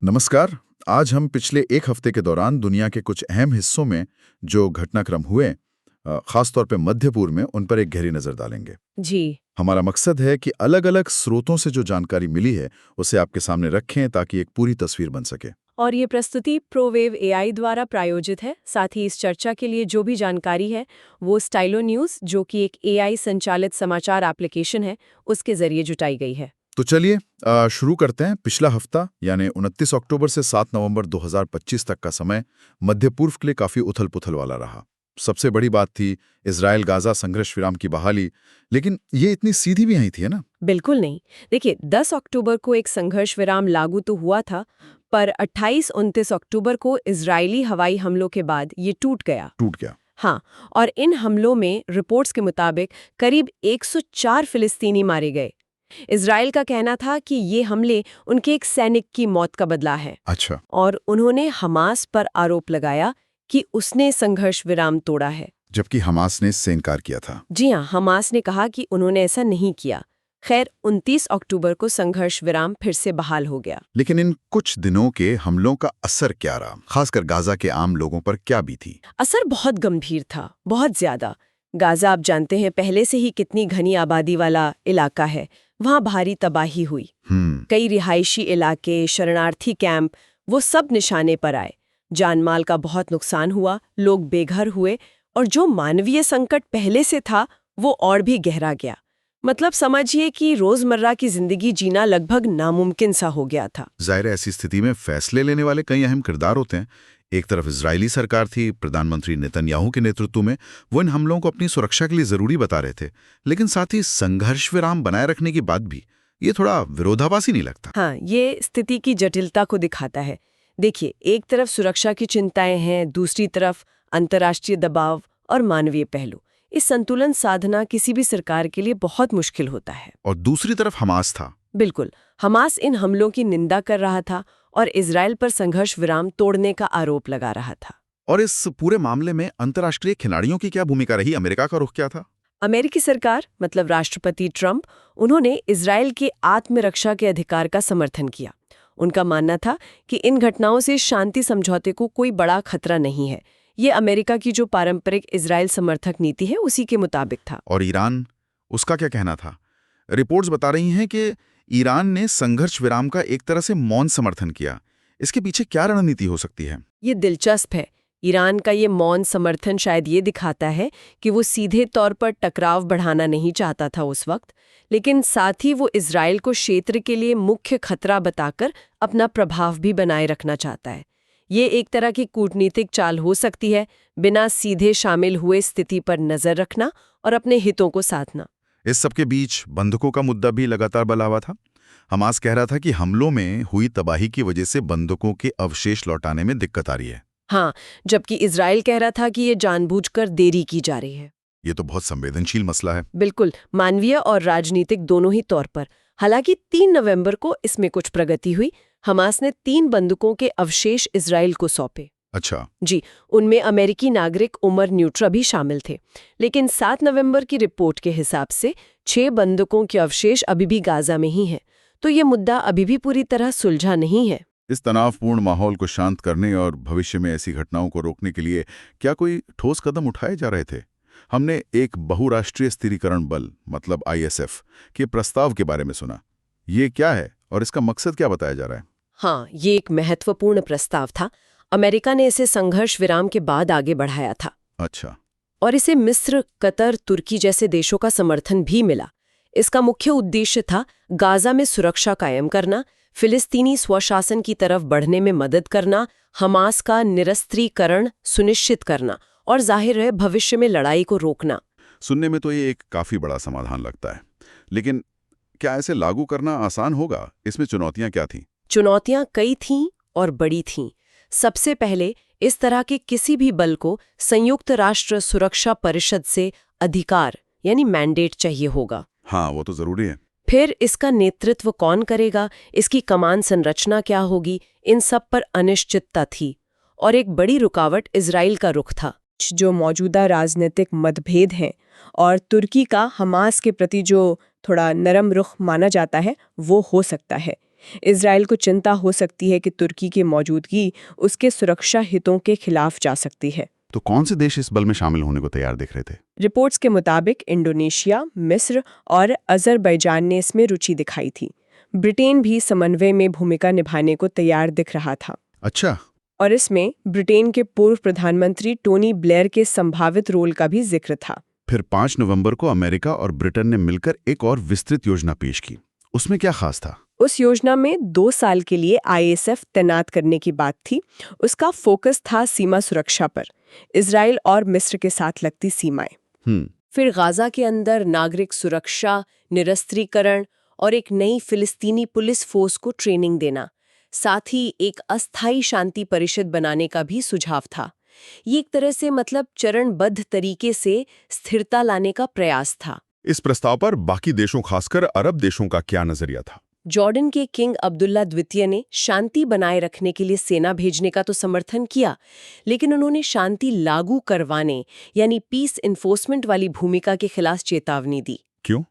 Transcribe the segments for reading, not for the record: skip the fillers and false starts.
नमस्कार। आज हम पिछले एक हफ्ते के दौरान दुनिया के कुछ अहम हिस्सों में जो घटनाक्रम हुए, खास तौर पे मध्य पूर्व में, उन पर एक गहरी नजर डालेंगे। जी। हमारा मकसद है कि अलग-अलग स्रोतों से जो जानकारी मिली है उसे आपके सामने रखें ताकि एक पूरी तस्वीर बन सके। और ये प्रस्तुति प्रोवेव एआई द्वारा प्रायोजित है। साथ ही इस चर्चा के लिए जो भी जानकारी है वो स्टाइलो न्यूज़, जो कि एक एआई संचालित समाचार एप्लीकेशन है, उसके जरिए जुटाई गई है। तो चलिए शुरू करते हैं। पिछला हफ्ता यानी 29 अक्टूबर से 7 नवंबर 2025 तक का समय मध्य पूर्व के लिए काफी उथल-पुथल वाला रहा। सबसे बड़ी बात थी इजरायल गाजा संघर्ष विराम की बहाली, लेकिन ये इतनी सीधी भी नहीं थी, है ना? बिल्कुल नहीं। देखिए, 10 अक्टूबर को एक संघर्ष विराम लागू तो हुआ था, पर 28-29 अक्टूबर को इजरायली हवाई हमलों के बाद ये टूट गया। टूट गया। हाँ, और इन हमलों में रिपोर्ट्स के मुताबिक करीब 104 फिलिस्तीनी मारे गए। इजरायल का कहना था कि ये हमले उनके एक सैनिक की मौत का बदला है। अच्छा। और उन्होंने हमास पर आरोप लगाया कि उसने संघर्ष विराम तोड़ा है। जबकि हमास ने इससे इनकार किया था। जी हाँ, हमास ने कहा कि उन्होंने ऐसा नहीं किया। खैर, 29 अक्टूबर को संघर्ष विराम फिर से बहाल हो गया। लेकिन इन कुछ दिनों के हमलों का असर क्या रहा, खासकर गाजा के आम लोगों पर क्या बीती? असर बहुत गंभीर था, बहुत ज्यादा। गाजा, आप जानते हैं, पहले से ही कितनी घनी आबादी वाला इलाका है। वहाँ भारी तबाही हुई। कई रिहायशी इलाके, शरणार्थी कैंप, वो सब निशाने पर आए। जानमाल का बहुत नुकसान हुआ, लोग बेघर हुए, और जो मानवीय संकट पहले से था वो और भी गहरा गया। मतलब समझिए कि रोजमर्रा की जिंदगी जीना लगभग नामुमकिन सा हो गया था। जाहिर है, ऐसी स्थिति में फैसले लेने वाले कई अहम किरदार होते हैं। एक तरफ इजरायली सरकार थी, प्रधानमंत्री नेतन्याहू के नेतृत्व में। वो इन हमलों को अपनी सुरक्षा के लिए जरूरी बता रहे थे, लेकिन साथ ही संघर्ष विराम बनाए रखने की बात भी। ये थोड़ा विरोधाभासी नहीं लगता? हाँ, ये स्थिति की जटिलता को दिखाता है। देखिए, एक तरफ सुरक्षा की चिंताएं हैं, दूसरी तरफ अंतर्राष्ट्रीय दबाव और मानवीय पहलू। इस संतुलन साधना किसी भी सरकार के लिए बहुत मुश्किल होता है। और दूसरी तरफ हमास था। बिल्कुल, हमास इन हमलों की निंदा कर रहा था और इजरायल पर संघर्ष विराम तोड़ने का आरोप लगा रहा था। और इस पूरे मामले में अंतर्राष्ट्रीय खिलाड़ियों की क्या भूमिका रही? अमेरिका का रुख क्या था? अमेरिकी सरकार, मतलब राष्ट्रपति ट्रंप, उन्होंने इजरायल के आत्मरक्षा के अधिकार का समर्थन किया। उनका मानना था कि इन घटनाओं से शांति समझौते को कोई बड़ा खतरा नहीं है। ये अमेरिका की जो पारंपरिक इजरायल समर्थक नीति है उसी के मुताबिक था। और ईरान, उसका क्या कहना था? रिपोर्ट्स बता रही हैं कि ईरान ने संघर्ष विराम का एक तरह से मौन समर्थन किया। इसके पीछे क्या रणनीति हो सकती है? ये दिलचस्प है। ईरान का ये मौन समर्थन शायद ये दिखाता है कि वो सीधे तौर पर टकराव बढ़ाना नहीं चाहता था उस वक्त, लेकिन साथ ही वो इजरायल को क्षेत्र के लिए मुख्य खतरा बताकर अपना प्रभाव भी बनाए रखना चाहता है। ये एक तरह की कूटनीतिक चाल हो सकती है, बिना सीधे शामिल हुए स्थिति पर नजर रखना और अपने हितों को साधना। इस सबके बीच बंधकों का मुद्दा भी लगातार बला हुआ था। हमास कह रहा था कि हमलों में हुई तबाही की वजह से बंधकों के अवशेष लौटाने में दिक्कत आ रही है। हाँ, जबकि इजरायल कह रहा था कि ये जानबूझकर देरी की जा रही है। ये तो बहुत संवेदनशील मसला है। बिल्कुल, मानवीय और राजनीतिक दोनों ही तौर पर। हालांकि 3 नवंबर को इसमें कुछ प्रगति हुई। हमास ने 3 बंदूकों के अवशेष इजरायल को सौंपे। अच्छा। जी, उनमें अमेरिकी नागरिक उमर न्यूट्रा भी शामिल थे। लेकिन 7 नवंबर की रिपोर्ट के हिसाब से 6 बंदूकों के अवशेष अभी भी गाजा में ही हैं। तो ये मुद्दा अभी भी पूरी तरह सुलझा नहीं है। इस तनावपूर्ण माहौल को शांत करने और भविष्य में ऐसी घटनाओं को रोकने के लिए क्या कोई ठोस कदम उठाए जा रहे थे? हमने एक बहुराष्ट्रीय स्थिरीकरण बल, मतलब ISF, के प्रस्ताव के बारे में सुना। ये क्या है और इसका मकसद क्या बताया जा रहा है? हाँ, ये एक महत्वपूर्ण प्रस्ताव था। अमेरिका ने इसे संघर्ष विराम के बाद आगे बढ़ाया था। अच्छा। और इसे मिस्र, कतर, तुर्की जैसे देशों का समर्थन भी मिला। इसका मुख्य उद्देश्य था गाजा में सुरक्षा कायम करना, फिलिस्तीनी स्वशासन की तरफ बढ़ने में मदद करना, हमास का निरस्त्रीकरण सुनिश्चित करना और जाहिर है भविष्य में लड़ाई को रोकना। सुनने में तो ये एक काफी बड़ा समाधान लगता है, लेकिन क्या ऐसे लागू करना आसान होगा? इसमें चुनौतियां क्या थीं? चुनौतियां कई थीं और बड़ी थीं। सबसे पहले, इस तरह के किसी भी बल को संयुक्त राष्ट्र सुरक्षा परिषद से अधिकार यानी मैंडेट चाहिए होगा। हाँ, वो तो जरूरी है। फिर इसका नेतृत्व कौन करेगा, इसकी कमान संरचना क्या होगी, इन सब पर अनिश्चितता थी। और एक बड़ी रुकावट इजराइल का रुख था। जो मौजूदा राजनीतिक मतभेद हैं और तुर्की का हमास के प्रति जो थोड़ा नरम रुख माना जाता है, वो हो सकता है। इजराइल को चिंता हो सकती है कि तुर्की की मौजूदगी उसके सुरक्षा हितों के खिलाफ जा सकती है। तो कौन से देश इस बल में शामिल होने को तैयार दिख रहे थे? रिपोर्ट्स के मुताबिक इंडोनेशिया, मिस्र और अजरबैजान ने इसमें रुचि दिखाई थी। ब्रिटेन भी समन्वय में भूमिका निभाने को तैयार दिख रहा था। अच्छा। और इसमें ब्रिटेन के पूर्व प्रधानमंत्री टोनी ब्लेयर के संभावित रोल का भी जिक्र था। फिर 5 नवंबर को अमेरिका और ब्रिटेन ने मिलकर एक और विस्तृत योजना पेश की। उसमें क्या खास था? उस योजना में 2 साल के लिए ISF तैनात करने की बात थी। उसका फोकस था सीमा सुरक्षा पर, इजराइल और मिस्र के साथ लगती सीमाएं। फिर गाजा के अंदर नागरिक सुरक्षा, निरस्त्रीकरण और एक नई फिलिस्तीनी पुलिस फोर्स को ट्रेनिंग देना, साथ ही एक अस्थायी शांति परिषद बनाने का भी सुझाव था। ये एक तरह से मतलब चरणबद्ध तरीके से स्थिरता लाने का प्रयास था। इस प्रस्ताव पर बाकी देशों, खासकर अरब देशों का क्या नजरिया था? जॉर्डन के किंग अब्दुल्ला द्वितीय ने शांति बनाए रखने के लिए सेना भेजने का तो समर्थन किया, लेकिन उन्होंने शांति लागू करवाने यानी पीस इन्फोर्समेंट वाली भूमिका के खिलाफ चेतावनी दी। क्यों?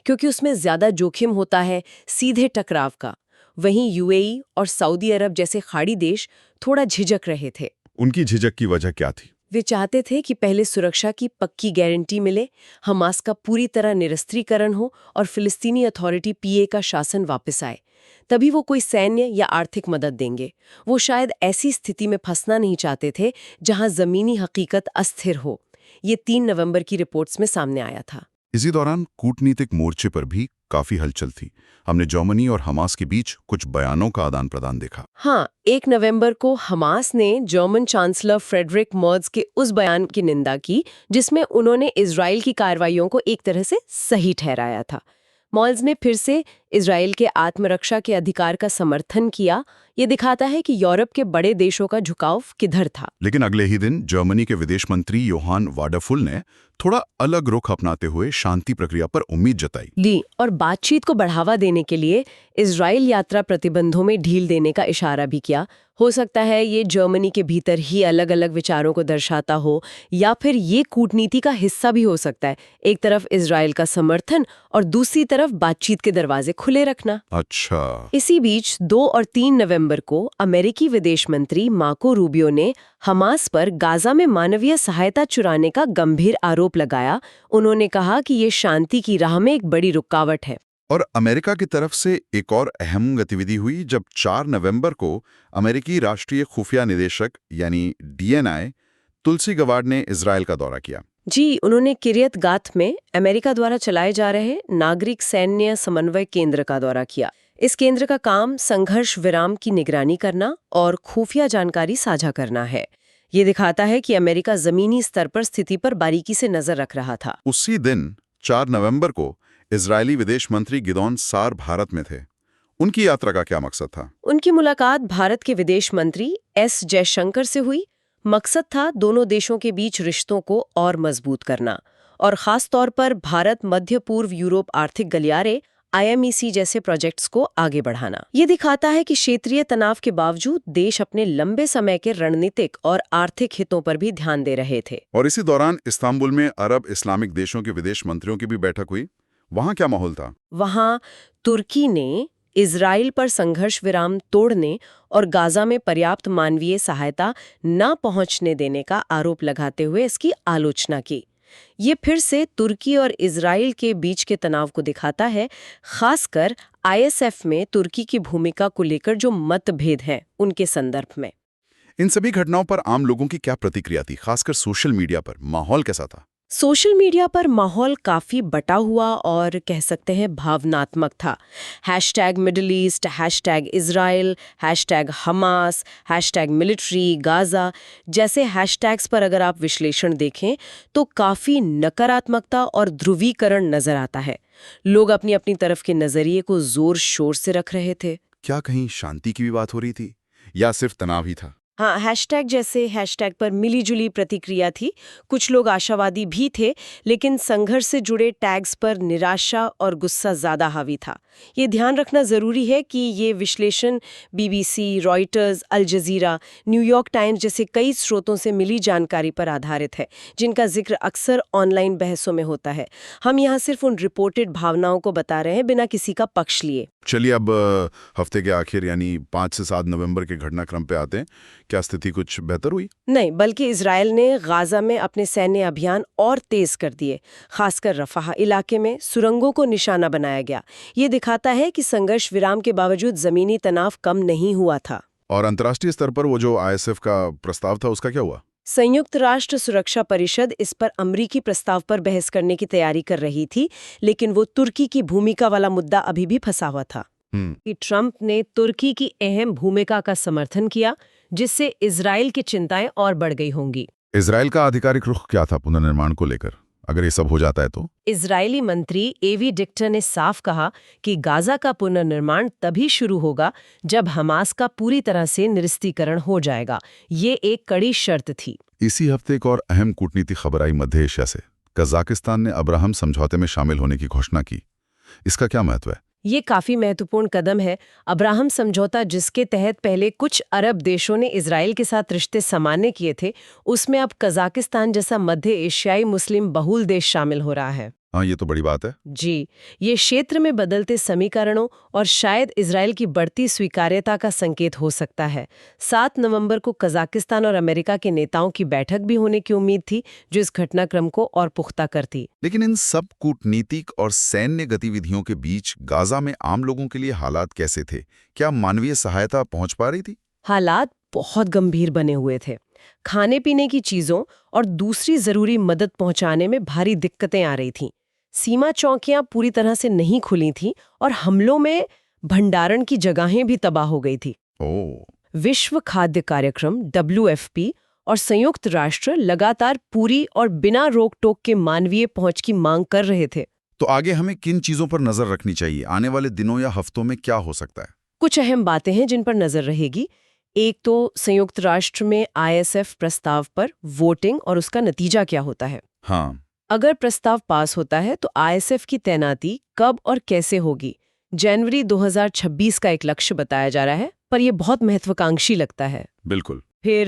क्योंकि उसमें ज्यादा जोखिम होता है सीधे टकराव का। वहीं UAE और सऊदी अरब जैसे खाड़ी देश थोड़ा झिझक रहे थे। उनकी झिझक की वजह क्या थी? वे चाहते थे कि पहले सुरक्षा की पक्की गारंटी मिले, हमास का पूरी तरह निरस्त्रीकरण हो और फिलिस्तीनी अथॉरिटी PA का शासन वापस आए, तभी वो कोई सैन्य या आर्थिक मदद देंगे। वो शायद ऐसी स्थिति में फंसना नहीं चाहते थे जहां जमीनी हकीकत अस्थिर हो। ये 3 नवंबर की रिपोर्ट्स में सामने आया था। इसी दौरान कूटनीतिक मोर्चे पर भी काफी हलचल थी। हमने जर्मनी और हमास के बीच कुछ बयानों का आदान प्रदान देखा। हाँ, 1 नवंबर को हमास ने जर्मन चांसलर फ्रेडरिक मर्ज के उस बयान की निंदा की जिसमें उन्होंने इजराइल की कार्रवाइयों को एक तरह से सही ठहराया था। मॉल्स ने फिर से इजराइल के आत्मरक्षा के अधिकार का समर्थन किया। ये दिखाता है कि यूरोप के बड़े देशों का झुकाव किधर था। लेकिन अगले ही दिन जर्मनी के विदेश मंत्री योहान वाडाफुल ने थोड़ा अलग रुख अपनाते हुए शांति प्रक्रिया पर उम्मीद जताई ली और बातचीत को बढ़ावा देने के लिए इजराइल यात्रा प्रतिबंधों में ढील देने का इशारा भी किया। हो सकता है ये जर्मनी के भीतर ही अलग अलग विचारों को दर्शाता हो, या फिर ये कूटनीति का हिस्सा भी हो सकता है। एक तरफ इजराइल का समर्थन और दूसरी तरफ बातचीत के दरवाजे खुले रखना। अच्छा। इसी बीच 2 और 3 नवंबर को अमेरिकी विदेश मंत्री मार्को रूबियो ने हमास पर गाजा में मानवीय सहायता चुराने का गंभीर आरोप लगाया। उन्होंने कहा कि ये शांति की राह में एक बड़ी रुकावट है। और अमेरिका की तरफ से एक और अहम गतिविधि हुई जब 4 नवंबर को अमेरिकी राष्ट्रीय खुफिया निदेशक यानी DNI तुलसी गवार्ड ने इजराइल का दौरा किया। जी, उन्होंने किरियत गात में अमेरिका द्वारा चलाए जा रहे नागरिक सैन्य समन्वय केंद्र का दौरा किया। इस केंद्र का काम संघर्ष विराम की निगरानी करना और खुफिया जानकारी साझा करना है। ये दिखाता है कि अमेरिका जमीनी स्तर पर स्थिति पर बारीकी से नजर रख रहा था। उसी दिन 4 नवंबर को इजरायली विदेश मंत्री गिदोन सार भारत में थे। उनकी यात्रा का क्या मकसद था? उनकी मुलाकात भारत के विदेश मंत्री S जयशंकर से हुई। मकसद था दोनों देशों के बीच रिश्तों को और मजबूत करना और खास तौर पर भारत मध्य पूर्व यूरोप आर्थिक गलियारे IMEC जैसे प्रोजेक्ट्स को आगे बढ़ाना। ये दिखाता है कि क्षेत्रीय तनाव के बावजूद देश अपने लंबे समय के रणनीतिक और आर्थिक हितों पर भी ध्यान दे रहे थे। और इसी दौरान इस्तांबुल में अरब इस्लामिक देशों के विदेश मंत्रियों की भी बैठक हुई। वहां क्या माहौल था? वहां तुर्की ने इजराइल पर संघर्ष विराम तोड़ने और गाजा में पर्याप्त मानवीय सहायता न पहुंचने देने का आरोप लगाते हुए इसकी आलोचना की। ये फिर से तुर्की और इजराइल के बीच के तनाव को दिखाता है, खासकर ISF में तुर्की की भूमिका को लेकर जो मतभेद हैं उनके संदर्भ में। इन सभी घटनाओं पर आम लोगों की क्या प्रतिक्रिया थी? खासकर सोशल मीडिया पर माहौल कैसा था? सोशल मीडिया पर माहौल काफी बटा हुआ और कह सकते हैं भावनात्मक था। #Middle east, #Israel, #Hamas, #military, Gaza जैसे हैशटैग्स पर अगर आप विश्लेषण देखें तो काफी नकारात्मकता और ध्रुवीकरण नजर आता है। लोग अपनी अपनी तरफ के नजरिए को जोर शोर से रख रहे थे। क्या कहीं शांति की भी बात हो रही थी या सिर्फ तनाव ही था? हाँ, हैशटैग जैसे हैशटैग पर मिलीजुली प्रतिक्रिया थी। कुछ लोग आशावादी भी थे, लेकिन संघर्ष से जुड़े टैग्स पर निराशा और गुस्सा ज्यादा हावी था। ये ध्यान रखना जरूरी है कि ये विश्लेषण बीबीसी, रॉयटर्स, अल जजीरा, न्यूयॉर्क टाइम्स जैसे कई स्रोतों से मिली जानकारी पर आधारित है, जिनका जिक्र अक्सर ऑनलाइन बहसों में होता है। हम यहाँ सिर्फ उन रिपोर्टेड भावनाओं को बता रहे हैं, बिना किसी का पक्ष लिए। चलिए अब हफ्ते के आखिर यानी 5 से 7 नवंबर के घटनाक्रम पे आते हैं। क्या स्थिति कुछ बेहतर हुई? नहीं, बल्कि इजरायल ने गाजा में अपने सैन्य अभियान और तेज कर दिए। खासकर रफाह इलाके में सुरंगों को निशाना बनाया गया। ये दिखाता है कि संघर्ष विराम के बावजूद जमीनी तनाव कम नहीं हुआ था। और अंतर्राष्ट्रीय स्तर पर वो जो आईएसएफ का प्रस्ताव था उसका क्या हुआ? संयुक्त राष्ट्र सुरक्षा परिषद इस पर अमरीकी प्रस्ताव पर बहस करने की तैयारी कर रही थी, लेकिन वो तुर्की की भूमिका वाला मुद्दा अभी भी फंसा हुआ था। कि ट्रंप ने तुर्की की अहम भूमिका का समर्थन किया, जिससे इजराइल की चिंताएं और बढ़ गई होंगी। इजराइल का आधिकारिक रुख क्या था पुनर्निर्माण को लेकर, अगर ये सब हो जाता है तो? इजरायली मंत्री एवी डिक्टर ने साफ कहा कि गाजा का पुनर्निर्माण तभी शुरू होगा जब हमास का पूरी तरह से निरस्तीकरण हो जाएगा। ये एक कड़ी शर्त थी। इसी हफ्ते एक और अहम कूटनीतिक खबर आई मध्य एशिया से। कजाकिस्तान ने अब्राहम समझौते में शामिल होने की घोषणा की। इसका क्या महत्व है? ये काफी महत्वपूर्ण कदम है। अब्राहम समझौता, जिसके तहत पहले कुछ अरब देशों ने इजराइल के साथ रिश्ते सामान्य किए थे, उसमें अब कजाकिस्तान जैसा मध्य एशियाई मुस्लिम बहुल देश शामिल हो रहा है। हाँ, ये तो बड़ी बात है। जी, ये क्षेत्र में बदलते समीकरणों और शायद इजराइल की बढ़ती स्वीकार्यता का संकेत हो सकता है। 7 नवंबर को कजाकिस्तान और अमेरिका के नेताओं की बैठक भी होने की उम्मीद थी, जो इस घटनाक्रम को और पुख्ता करती। लेकिन इन सब कूटनीतिक और सैन्य गतिविधियों के बीच गाजा में आम लोगों के लिए हालात कैसे थे? क्या मानवीय सहायता पहुंच पा रही थी? हालात बहुत गंभीर बने हुए थे। खाने पीने की चीजों और दूसरी जरूरी मदद पहुंचाने में भारी दिक्कतें आ रही थीं। सीमा चौकियां पूरी तरह से नहीं खुली थीं और हमलों में भंडारण की जगहें भी तबाह हो गई थी। विश्व खाद्य कार्यक्रम WFP और संयुक्त राष्ट्र लगातार पूरी और बिना रोक टोक के मानवीय पहुंच की मांग कर रहे थे। तो आगे हमें किन चीजों पर नजर रखनी चाहिए? आने वाले दिनों या हफ्तों में क्या हो सकता है? कुछ अहम बातें हैं जिन पर नजर रहेगी। एक तो संयुक्त राष्ट्र में ISF प्रस्ताव पर वोटिंग और उसका नतीजा क्या होता है। हाँ, अगर प्रस्ताव पास होता है तो ISF की तैनाती कब और कैसे होगी? जनवरी 2026 का एक लक्ष्य बताया जा रहा है, पर यह बहुत महत्वाकांक्षी लगता है। बिल्कुल। फिर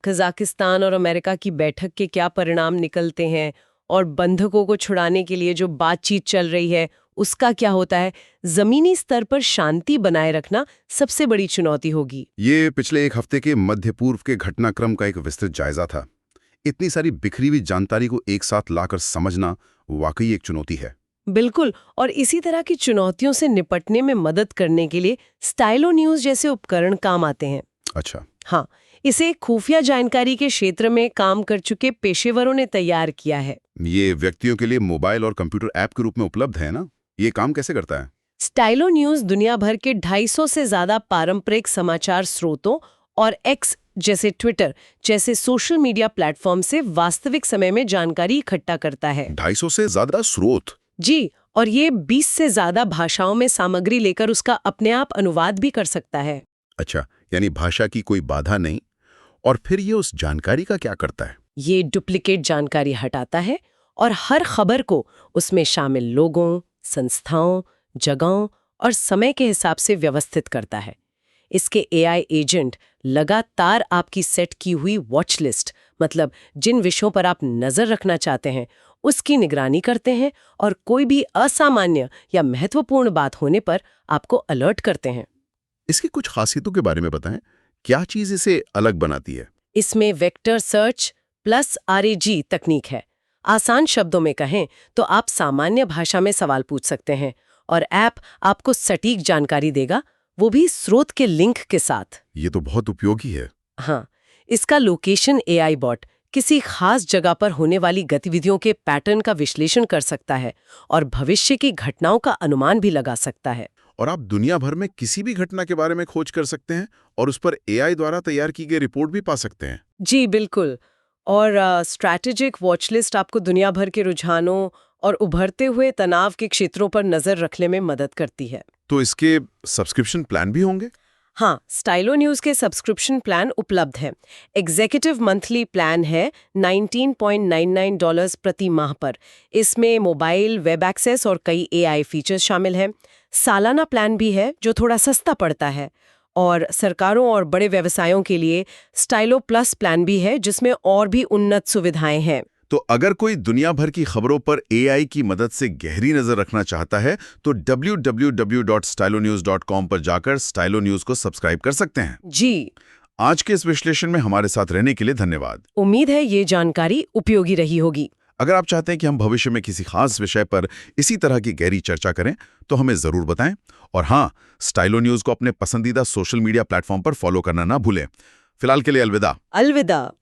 कजाकिस्तान और अमेरिका की बैठक के क्या परिणाम निकलते हैं, और बंधकों को छुड़ाने के लिए जो बातचीत चल रही है उसका क्या होता है? जमीनी स्तर पर शांति बनाए रखना सबसे बड़ी चुनौती होगी। ये पिछले एक हफ्ते के मध्य पूर्व के घटनाक्रम का एक विस्तृत जायजा था। इतनी सारी बिखरी हुई जानकारी को एक साथ लाकर समझना वाकई एक चुनौती है। बिल्कुल, और इसी तरह की चुनौतियों से निपटने में मदद करने के लिए स्टाइलो न्यूज़ जैसे उपकरण काम आते हैं। अच्छा। हाँ, इसे खुफिया जानकारी के क्षेत्र में काम कर चुके पेशेवरों ने तैयार किया है। ये व्यक्तियों के लिए मोबाइल और कंप्यूटर ऐप के रूप में उपलब्ध है ना? ये काम कैसे करता है? स्टाइलो न्यूज़ दुनिया भर के 250 से ज्यादा पारंपरिक समाचार स्रोतों और एक्स जैसे ट्विटर जैसे सोशल मीडिया प्लेटफॉर्म से वास्तविक समय में जानकारी इकट्ठा करता है। 250 से ज्यादा स्रोत? जी, और ये 20 से ज्यादा भाषाओं में सामग्री लेकर उसका अपने आप अनुवाद भी कर सकता है। अच्छा, यानी भाषा की कोई बाधा नहीं। और फिर ये उस जानकारी का क्या करता है? ये डुप्लीकेट जानकारी हटाता है और हर खबर को उसमें शामिल लोगों, संस्थाओं, जगहों और समय के हिसाब से व्यवस्थित करता है। इसके AI एजेंट लगातार आपकी सेट की हुई वॉच लिस्ट, मतलब जिन विषयों पर आप नजर रखना चाहते हैं, उसकी निगरानी करते हैं और कोई भी असामान्य या महत्वपूर्ण बात होने पर आपको अलर्ट करते हैं। इसकी कुछ खासियतों के बारे में बताएं। क्या चीज इसे अलग बनाती है? इसमें वेक्टर सर्च प्लस RAG तकनीक है। आसान शब्दों में कहें तो आप सामान्य भाषा में सवाल पूछ सकते हैं और ऐप आपको सटीक जानकारी देगा, वो भी स्रोत के लिंक के साथ। ये तो बहुत उपयोगी है। हाँ, इसका लोकेशन AI बॉट किसी खास जगह पर होने वाली गतिविधियों के पैटर्न का विश्लेषण कर सकता है और भविष्य की घटनाओं का अनुमान भी लगा सकता है। और आप दुनिया भर में किसी भी घटना के बारे में खोज कर सकते हैं और उस पर AI द्वारा तैयार की गई रिपोर्ट भी पा सकते हैं। जी बिल्कुल, और स्ट्रैटेजिक वॉच लिस्ट आपको दुनिया भर के रुझानों और उभरते हुए तनाव के क्षेत्रों पर नजर रखने में मदद करती है। तो इसके सब्सक्रिप्शन प्लान भी होंगे? हाँ, स्टाइलो न्यूज़ के सब्सक्रिप्शन प्लान उपलब्ध है। एग्जीक्यूटिव मंथली प्लान है $19.99 प्रति माह पर। इसमें मोबाइल, वेब एक्सेस और कई AI फीचर्स शामिल हैं। सालाना प्लान भी है जो थोड़ा सस्ता पड़ता है। और सरकारों और बड़े व्यवसायों के लिए स्टाइलो प्लस प्लान भी है जिसमें और भी उन्नत सुविधाएं हैं। तो अगर कोई दुनिया भर की खबरों पर AI की मदद से गहरी नजर रखना चाहता है तो www.stylonews.com पर जाकर स्टाइलो न्यूज को सब्सक्राइब कर सकते हैं। जी, आज के इस विश्लेषण में हमारे साथ रहने के लिए धन्यवाद। उम्मीद है ये जानकारी उपयोगी रही होगी। अगर आप चाहते हैं कि हम भविष्य में किसी खास विषय पर इसी तरह की गहरी चर्चा करें तो हमें जरूर बताएं। और हाँ, स्टाइलो न्यूज को अपने पसंदीदा सोशल मीडिया प्लेटफॉर्म पर फॉलो करना ना भूलें। फिलहाल के लिए अलविदा। अलविदा।